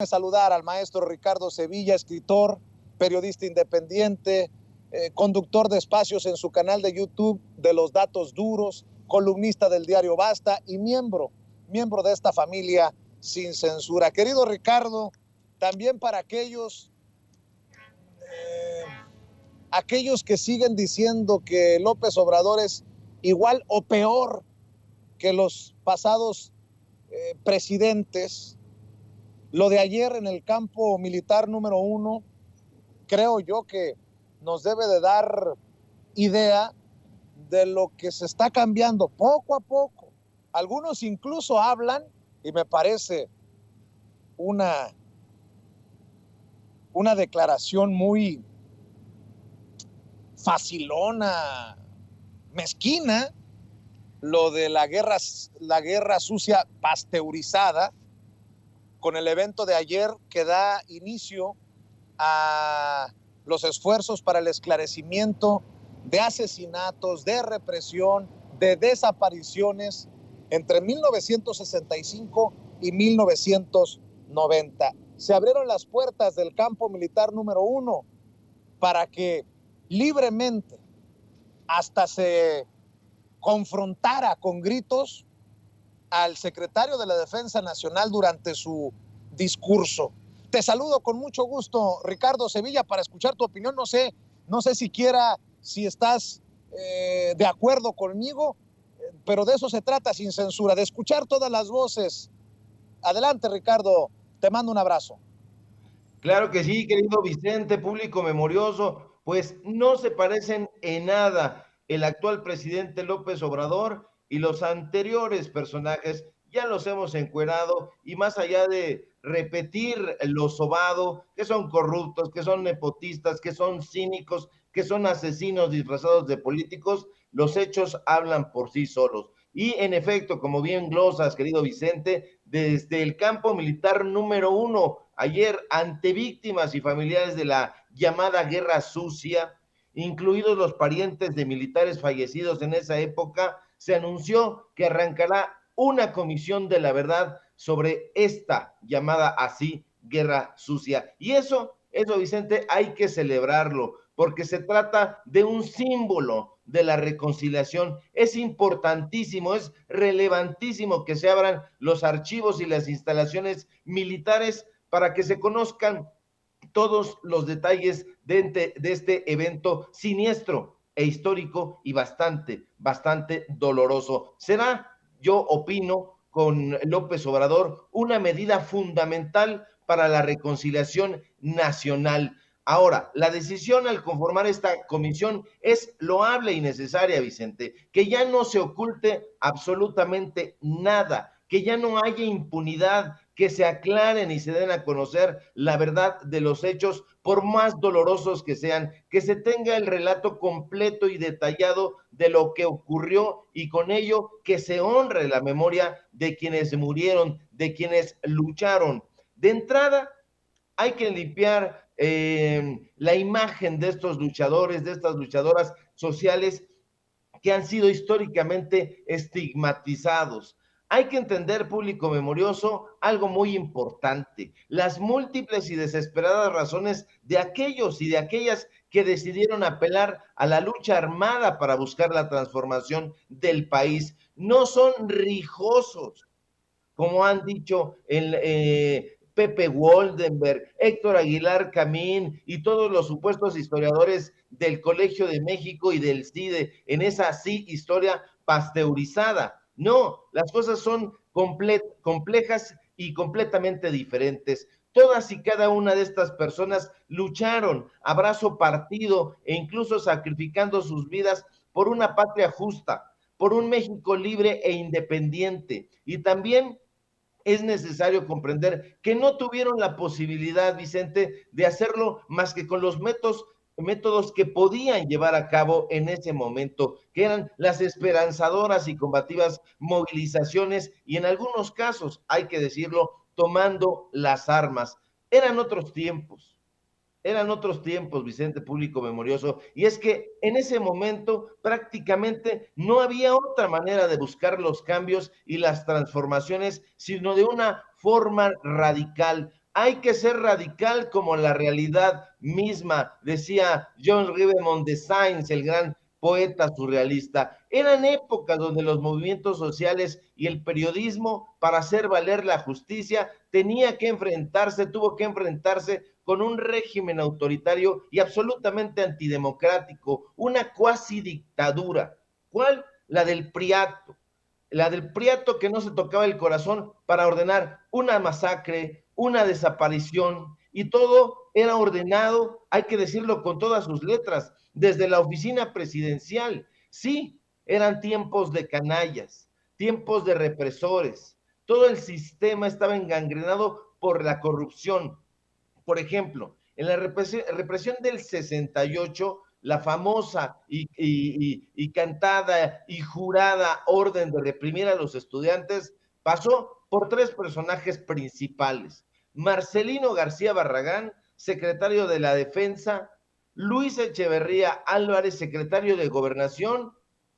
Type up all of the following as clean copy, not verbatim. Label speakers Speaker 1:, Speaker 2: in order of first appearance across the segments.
Speaker 1: Saludar al maestro Ricardo Sevilla, escritor, periodista independiente, conductor de espacios en su canal de YouTube de Los Datos Duros, columnista del diario Basta y miembro de esta familia sin censura. Querido Ricardo, también para aquellos que siguen diciendo que López Obrador es igual o peor que los pasados presidentes, lo de ayer en el campo militar número 1, creo yo que nos debe de dar idea de lo que se está cambiando poco a poco. Algunos incluso hablan, y me parece una declaración muy facilona, mezquina, lo de la guerra sucia pasteurizada, con el evento de ayer que da inicio a los esfuerzos para el esclarecimiento de asesinatos, de represión, de desapariciones entre 1965 y 1990. Se abrieron las puertas del campo militar número 1 para que libremente hasta se confrontara con gritos al secretario de la Defensa Nacional durante su discurso. Te saludo con mucho gusto, Ricardo Sevilla, para escuchar tu opinión. No sé si estás de acuerdo conmigo, pero de eso se trata Sin Censura, de escuchar todas las voces. Adelante, Ricardo, te mando un abrazo.
Speaker 2: Claro que sí, querido Vicente, público memorioso, pues no se parecen en nada el actual presidente López Obrador y los anteriores personajes. Ya los hemos encuerado y más allá de repetir lo sobado, que son corruptos, que son nepotistas, que son cínicos, que son asesinos disfrazados de políticos, los hechos hablan por sí solos. Y en efecto, como bien glosas, querido Vicente, desde el campo militar número 1, ayer, ante víctimas y familiares de la llamada Guerra Sucia, incluidos los parientes de militares fallecidos en esa época, se anunció que arrancará una comisión de la verdad sobre esta llamada así Guerra Sucia. Y eso, Vicente, hay que celebrarlo, porque se trata de un símbolo de la reconciliación. Es importantísimo, es relevantísimo que se abran los archivos y las instalaciones militares para que se conozcan todos los detalles de este evento siniestro e histórico y bastante doloroso. Será, yo opino, con López Obrador, una medida fundamental para la reconciliación nacional. Ahora, la decisión al conformar esta comisión es loable y necesaria, Vicente, que ya no se oculte absolutamente nada, que ya no haya impunidad, que se aclaren y se den a conocer la verdad de los hechos, por más dolorosos que sean, que se tenga el relato completo y detallado de lo que ocurrió y con ello que se honre la memoria de quienes murieron, de quienes lucharon. De entrada, hay que limpiar la imagen de estos luchadores, de estas luchadoras sociales que han sido históricamente estigmatizados. Hay que entender, público memorioso, algo muy importante: las múltiples y desesperadas razones de aquellos y de aquellas que decidieron apelar a la lucha armada para buscar la transformación del país no son rijosos, como han dicho Pepe Woldenberg, Héctor Aguilar Camín y todos los supuestos historiadores del Colegio de México y del CIDE en esa historia pasteurizada. No, las cosas son complejas y completamente diferentes. Todas y cada una de estas personas lucharon a brazo partido e incluso sacrificando sus vidas por una patria justa, por un México libre e independiente. Y también es necesario comprender que no tuvieron la posibilidad, Vicente, de hacerlo más que con los métodos que podían llevar a cabo en ese momento, que eran las esperanzadoras y combativas movilizaciones y en algunos casos, hay que decirlo, tomando las armas. Eran otros tiempos, Vicente, público memorioso, y es que en ese momento prácticamente no había otra manera de buscar los cambios y las transformaciones, sino de una forma radical, Hay que ser radical como la realidad misma, decía John Rivemont de Sainz, el gran poeta surrealista. Eran épocas donde los movimientos sociales y el periodismo, para hacer valer la justicia, tuvo que enfrentarse con un régimen autoritario y absolutamente antidemocrático, una cuasi dictadura. ¿Cuál? La del Priato que no se tocaba el corazón para ordenar una masacre, una desaparición, y todo era ordenado, hay que decirlo con todas sus letras, desde la oficina presidencial. Sí, eran tiempos de canallas, tiempos de represores, todo el sistema estaba engangrenado por la corrupción. Por ejemplo, en la represión del 68, la famosa y cantada y jurada orden de reprimir a los estudiantes pasó por tres personajes principales. Marcelino García Barragán, secretario de la Defensa, Luis Echeverría Álvarez, secretario de Gobernación,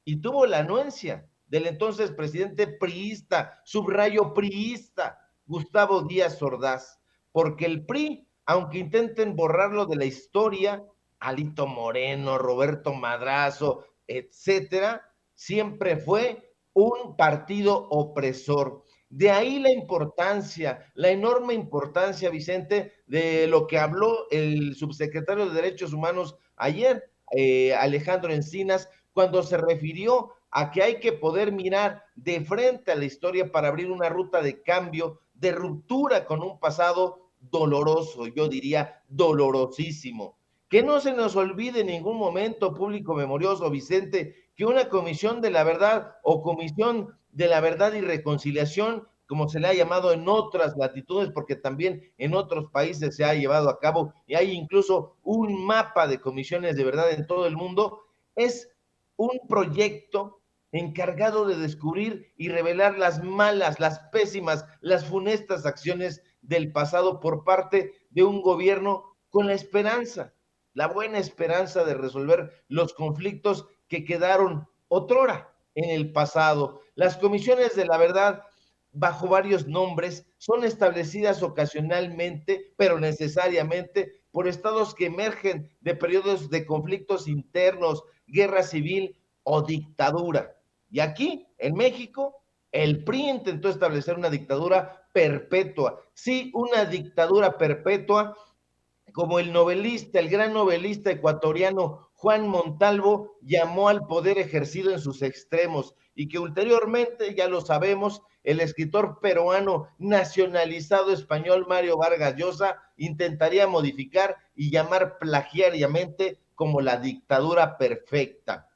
Speaker 2: y tuvo la anuencia del entonces presidente priista, subrayo priista, Gustavo Díaz Ordaz, porque el PRI, aunque intenten borrarlo de la historia, Alito Moreno, Roberto Madrazo, etcétera, siempre fue un partido opresor. De ahí la importancia, la enorme importancia, Vicente, de lo que habló el subsecretario de Derechos Humanos ayer, Alejandro Encinas, cuando se refirió a que hay que poder mirar de frente a la historia para abrir una ruta de cambio, de ruptura con un pasado doloroso, yo diría dolorosísimo. Que no se nos olvide en ningún momento, público memorioso, Vicente, que una comisión de la verdad o comisión de la verdad y reconciliación, como se le ha llamado en otras latitudes, porque también en otros países se ha llevado a cabo y hay incluso un mapa de comisiones de verdad en todo el mundo, es un proyecto encargado de descubrir y revelar las malas, las pésimas, las funestas acciones del pasado por parte de un gobierno con la esperanza, la buena esperanza de resolver los conflictos que quedaron otrora en el pasado. Las comisiones de la verdad, bajo varios nombres, son establecidas ocasionalmente, pero necesariamente, por estados que emergen de periodos de conflictos internos, guerra civil o dictadura. Y aquí, en México, el PRI intentó establecer una dictadura perpetua. Sí, una dictadura perpetua, como el novelista, el gran novelista ecuatoriano Juan Montalvo llamó al poder ejercido en sus extremos, y que ulteriormente, ya lo sabemos, el escritor peruano nacionalizado español Mario Vargas Llosa intentaría modificar y llamar plagiariamente como la dictadura perfecta.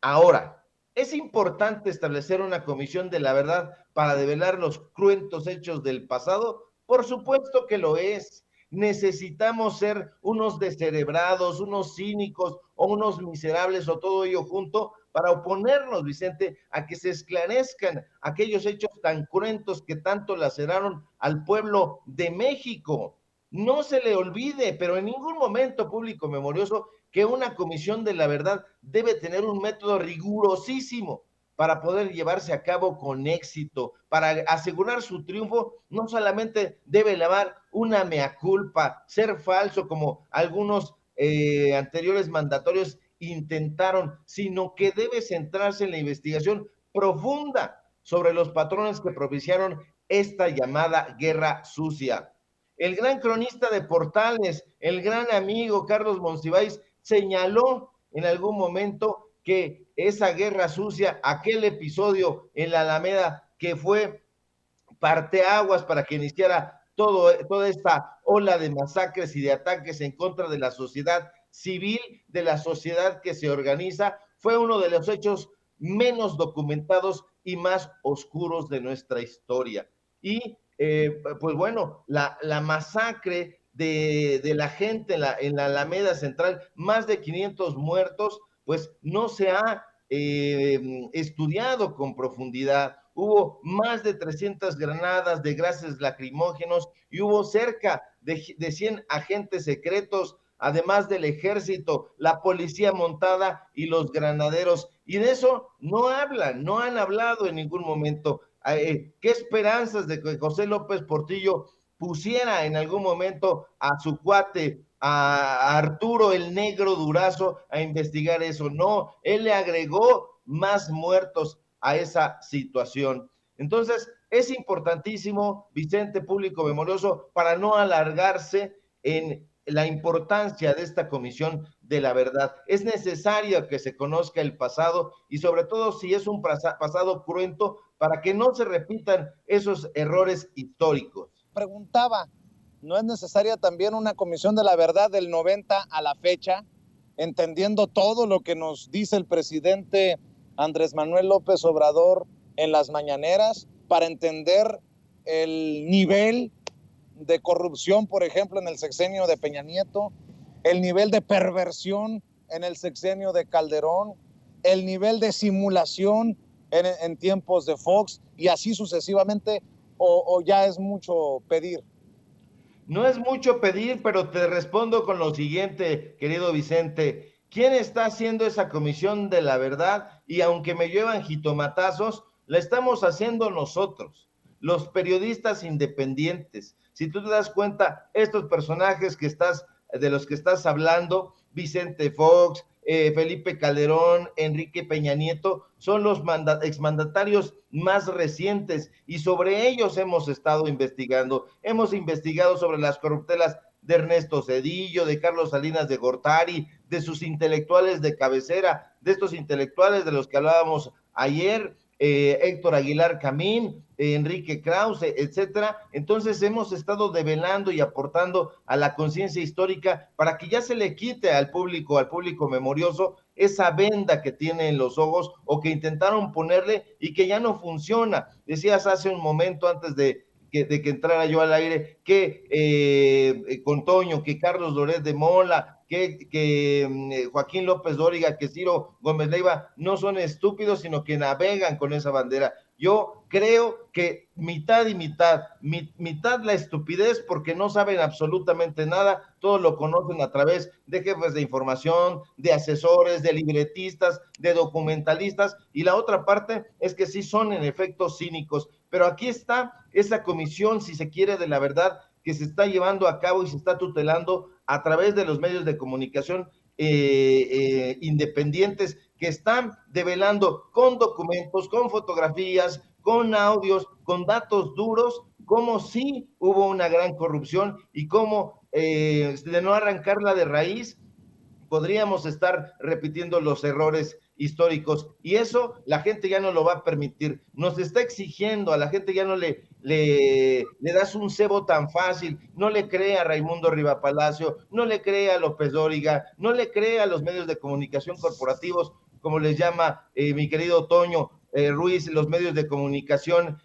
Speaker 2: Ahora, ¿es importante establecer una comisión de la verdad para develar los cruentos hechos del pasado? Por supuesto que lo es. Necesitamos ser unos descerebrados, unos cínicos o unos miserables o todo ello junto para oponernos, Vicente, a que se esclarezcan aquellos hechos tan cruentos que tanto laceraron al pueblo de México. No se le olvide, pero en ningún momento, público memorioso, que una comisión de la verdad debe tener un método rigurosísimo para poder llevarse a cabo con éxito, para asegurar su triunfo. No solamente debe lavar una mea culpa, ser falso como algunos anteriores mandatorios intentaron, sino que debe centrarse en la investigación profunda sobre los patrones que propiciaron esta llamada guerra sucia. El gran cronista de Portales, el gran amigo Carlos Monsiváis, señaló en algún momento que esa guerra sucia, aquel episodio en la Alameda que fue parteaguas para que iniciara toda esta ola de masacres y de ataques en contra de la sociedad civil, de la sociedad que se organiza, fue uno de los hechos menos documentados y más oscuros de nuestra historia. Y pues bueno, la masacre de la gente en la Alameda Central, más de 500 muertos, pues no se ha estudiado con profundidad. Hubo más de 300 granadas de gases lacrimógenos y hubo cerca de 100 agentes secretos, además del ejército, la policía montada y los granaderos. Y de eso no hablan, no han hablado en ningún momento. ¿Qué esperanzas de que José López Portillo pusiera en algún momento a su cuate, a Arturo el Negro Durazo, a investigar eso. No, él le agregó más muertos a esa situación. Entonces, es importantísimo, Vicente, público memorioso, para no alargarse en la importancia de esta comisión de la verdad. Es necesario que se conozca el pasado y sobre todo si es un pasado cruento para que no se repitan esos errores históricos.
Speaker 1: Preguntaba, ¿no es necesaria también una comisión de la verdad del 90 a la fecha, entendiendo todo lo que nos dice el presidente Andrés Manuel López Obrador en las mañaneras, para entender el nivel de corrupción, por ejemplo, en el sexenio de Peña Nieto, el nivel de perversión en el sexenio de Calderón, el nivel de simulación en tiempos de Fox y así sucesivamente, o ya es mucho pedir?
Speaker 2: No es mucho pedir, pero te respondo con lo siguiente, querido Vicente. ¿Quién está haciendo esa comisión de la verdad? Y aunque me llevan jitomatazos, la estamos haciendo nosotros, los periodistas independientes. Si tú te das cuenta, estos personajes de los que estás hablando, Vicente Fox, Felipe Calderón, Enrique Peña Nieto, son los exmandatarios más recientes y sobre ellos hemos estado investigando. Hemos investigado sobre las corruptelas de Ernesto Zedillo, de Carlos Salinas de Gortari, de sus intelectuales de cabecera, de estos intelectuales de los que hablábamos ayer, Héctor Aguilar Camín, Enrique Krause, etcétera. Entonces hemos estado develando y aportando a la conciencia histórica para que ya se le quite al público memorioso, esa venda que tiene en los ojos o que intentaron ponerle y que ya no funciona. Decías hace un momento antes de que entrara yo al aire, que con Toño, que Carlos Loret de Mola, que Joaquín López Dóriga, que Ciro Gómez Leiva no son estúpidos, sino que navegan con esa bandera. Yo creo que mitad y mitad, mitad la estupidez porque no saben absolutamente nada, todo lo conocen a través de jefes de información, de asesores, de libretistas, de documentalistas, y la otra parte es que sí son en efecto cínicos, pero aquí está esa comisión, si se quiere, de la verdad, que se está llevando a cabo y se está tutelando a través de los medios de comunicación independientes que están develando con documentos, con fotografías, con audios, con datos duros, cómo sí hubo una gran corrupción y cómo de no arrancarla de raíz podríamos estar repitiendo los errores históricos y eso la gente ya no lo va a permitir. Nos está exigiendo, a la gente ya no le das un cebo tan fácil, no le cree a Raimundo Rivapalacio, no le cree a López Dóriga, no le cree a los medios de comunicación corporativos, como les llama mi querido Toño Ruiz, los medios de comunicación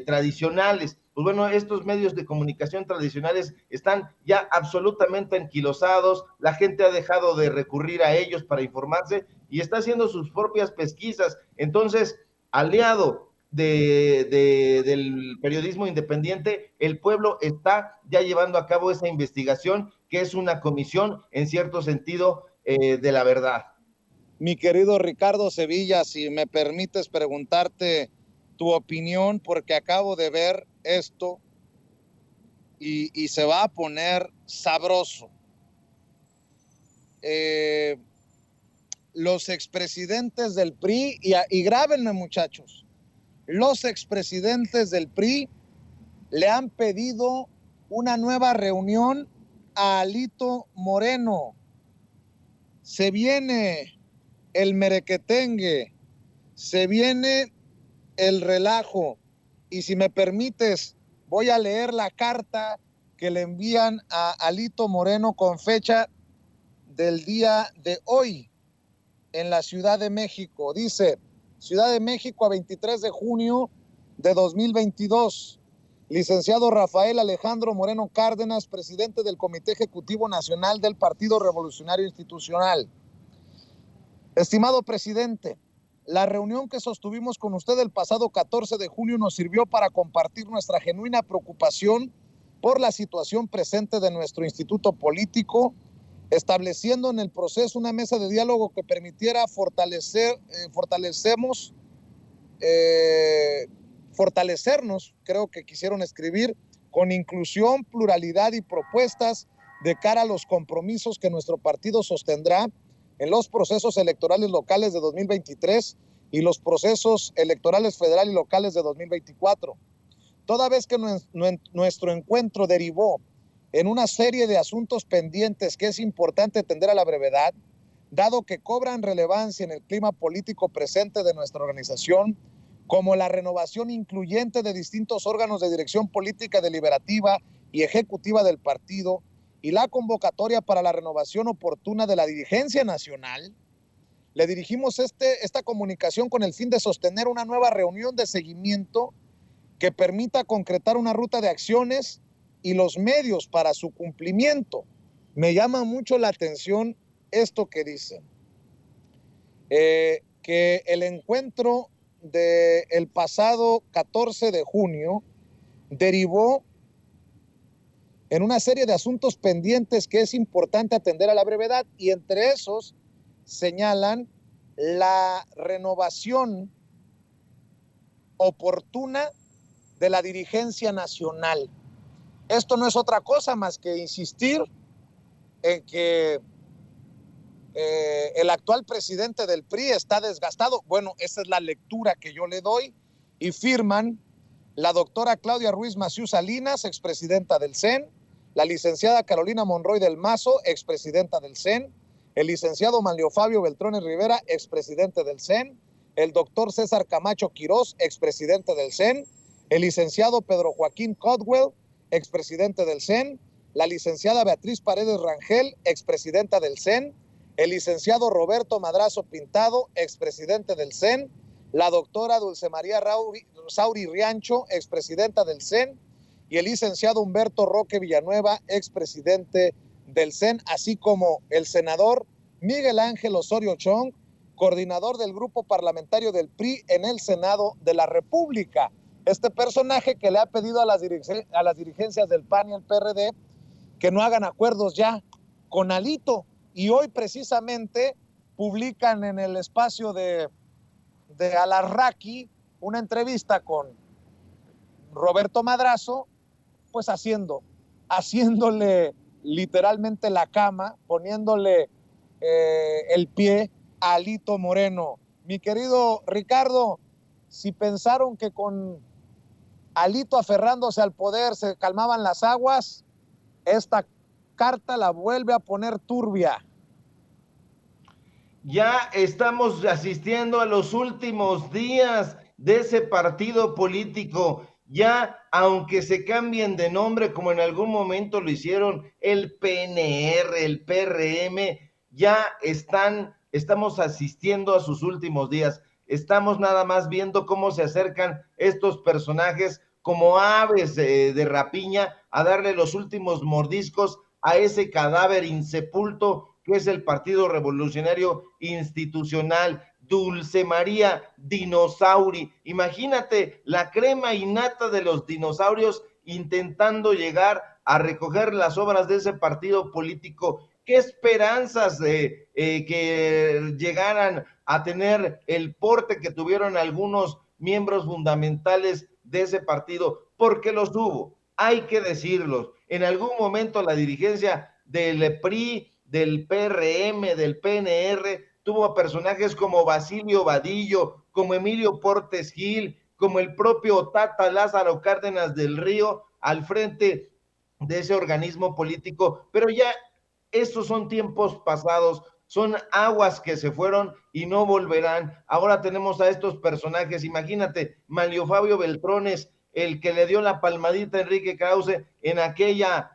Speaker 2: tradicionales. Pues bueno, estos medios de comunicación tradicionales están ya absolutamente anquilosados, la gente ha dejado de recurrir a ellos para informarse y está haciendo sus propias pesquisas. Entonces, aliado del periodismo independiente, el pueblo está ya llevando a cabo esa investigación, que es una comisión, en cierto sentido, de la verdad.
Speaker 1: Mi querido Ricardo Sevilla, si me permites preguntarte tu opinión, porque acabo de ver esto y se va a poner sabroso. Los expresidentes del PRI, y grábenme muchachos, los expresidentes del PRI le han pedido una nueva reunión a Alito Moreno. Se viene el merequetengue, se viene el relajo, y si me permites, voy a leer la carta que le envían a Alito Moreno con fecha del día de hoy en la Ciudad de México. Dice: Ciudad de México, a 23 de junio de 2022. Licenciado Rafael Alejandro Moreno Cárdenas, presidente del Comité Ejecutivo Nacional del Partido Revolucionario Institucional. Estimado presidente, la reunión que sostuvimos con usted el pasado 14 de junio nos sirvió para compartir nuestra genuina preocupación por la situación presente de nuestro instituto político, estableciendo en el proceso una mesa de diálogo que permitiera fortalecernos, creo que quisieron escribir, con inclusión, pluralidad y propuestas de cara a los compromisos que nuestro partido sostendrá en los procesos electorales locales de 2023 y los procesos electorales federales y locales de 2024. Toda vez que nuestro encuentro derivó en una serie de asuntos pendientes que es importante atender a la brevedad, dado que cobran relevancia en el clima político presente de nuestra organización, como la renovación incluyente de distintos órganos de dirección política deliberativa y ejecutiva del partido y la convocatoria para la renovación oportuna de la dirigencia nacional, le dirigimos esta comunicación con el fin de sostener una nueva reunión de seguimiento que permita concretar una ruta de acciones y los medios para su cumplimiento. Me llama mucho la atención esto que dicen, que el encuentro del pasado 14 de junio derivó en una serie de asuntos pendientes que es importante atender a la brevedad, y entre esos señalan la renovación oportuna de la dirigencia nacional. Esto no es otra cosa más que insistir en que el actual presidente del PRI está desgastado. Bueno, esa es la lectura que yo le doy, y firman la doctora Claudia Ruiz Massieu Salinas, expresidenta del CEN, la licenciada Carolina Monroy del Mazo, expresidenta del CEN, el licenciado Manlio Fabio Beltrones Rivera, expresidente del CEN, el doctor César Camacho Quirós, expresidente del CEN, el licenciado Pedro Joaquín Codwell, expresidente del CEN, la licenciada Beatriz Paredes Rangel, expresidenta del CEN, el licenciado Roberto Madrazo Pintado, expresidente del CEN, la doctora Dulce María Sauri Riancho, expresidenta del CEN, y el licenciado Humberto Roque Villanueva, expresidente del CEN, así como el senador Miguel Ángel Osorio Chong, coordinador del grupo parlamentario del PRI en el Senado de la República. Este personaje que le ha pedido a las dirigencias del PAN y el PRD que no hagan acuerdos ya con Alito. Y hoy precisamente publican en el espacio de Alarraqui una entrevista con Roberto Madrazo, pues haciéndole literalmente la cama, poniéndole el pie a Alito Moreno. Mi querido Ricardo, si pensaron que con Alito aferrándose al poder se calmaban las aguas, esta carta la vuelve a poner turbia.
Speaker 2: Ya estamos asistiendo a los últimos días de ese partido político. Ya, aunque se cambien de nombre, como en algún momento lo hicieron el PNR, el PRM, ya estamos asistiendo a sus últimos días. Estamos nada más viendo cómo se acercan estos personajes como aves de rapiña a darle los últimos mordiscos a ese cadáver insepulto que es el Partido Revolucionario Institucional. Dulce María Dinosauri. Imagínate la crema innata de los dinosaurios intentando llegar a recoger las obras de ese partido político. ¿Qué esperanzas de que llegaran a tener el porte que tuvieron algunos miembros fundamentales de ese partido? Porque los hubo, hay que decirlos. En algún momento la dirigencia del PRI, del PRM, del PNR, tuvo a personajes como Basilio Vadillo, como Emilio Portes Gil, como el propio Tata Lázaro Cárdenas del Río al frente de ese organismo político, pero ya esos son tiempos pasados, son aguas que se fueron y no volverán. Ahora tenemos a estos personajes, imagínate, Manlio Fabio Beltrones, el que le dio la palmadita a Enrique Krause en aquella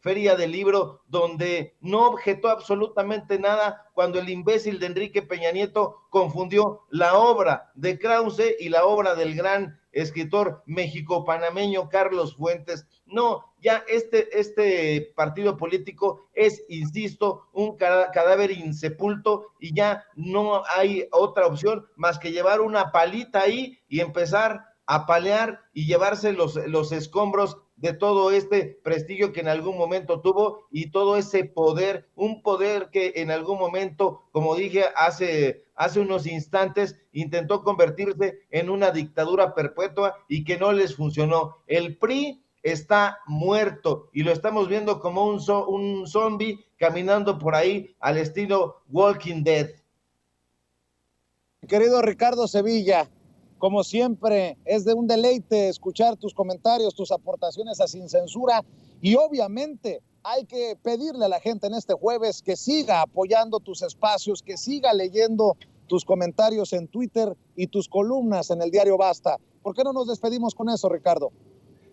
Speaker 2: feria del libro, donde no objetó absolutamente nada cuando el imbécil de Enrique Peña Nieto confundió la obra de Krause y la obra del gran escritor mexicopanameño Carlos Fuentes. No, ya este partido político es, insisto, un cadáver insepulto y ya no hay otra opción más que llevar una palita ahí y empezar a palear y llevarse los escombros de todo este prestigio que en algún momento tuvo y todo ese poder, un poder que en algún momento, como dije hace unos instantes, intentó convertirse en una dictadura perpetua y que no les funcionó. El PRI está muerto y lo estamos viendo como un zombie caminando por ahí al estilo Walking Dead.
Speaker 1: Querido Ricardo Sevilla, como siempre, es de un deleite escuchar tus comentarios, tus aportaciones a Sin Censura, y obviamente hay que pedirle a la gente en este jueves que siga apoyando tus espacios, que siga leyendo tus comentarios en Twitter y tus columnas en el diario Basta. ¿Por qué no nos despedimos con eso, Ricardo?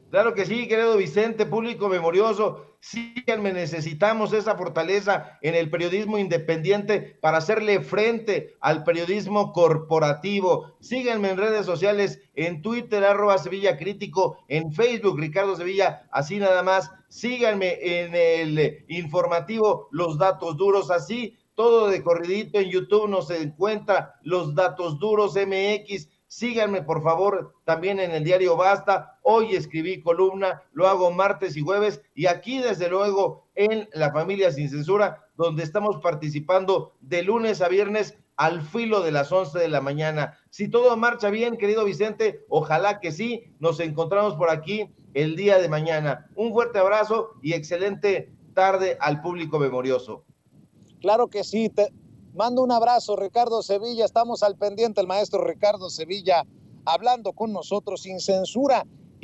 Speaker 2: Claro que sí, querido Vicente, público memorioso, síganme, necesitamos esa fortaleza en el periodismo independiente para hacerle frente al periodismo corporativo. Síganme en redes sociales, en Twitter, @Sevilla Crítico, en Facebook, Ricardo Sevilla, así nada más. Síganme en el informativo Los Datos Duros, así, todo de corridito en YouTube nos encuentra Los Datos Duros MX. Síganme, por favor, también en el diario Basta. Hoy escribí columna, lo hago martes y jueves, y aquí, desde luego, en La Familia Sin Censura, donde estamos participando de lunes a viernes al filo de las 11 de la mañana. Si todo marcha bien, querido Vicente, ojalá que sí, nos encontramos por aquí el día de mañana. Un fuerte abrazo y excelente tarde al público memorioso.
Speaker 1: Claro que sí, te mando un abrazo, Ricardo Sevilla, estamos al pendiente, el maestro Ricardo Sevilla hablando con nosotros sin censura.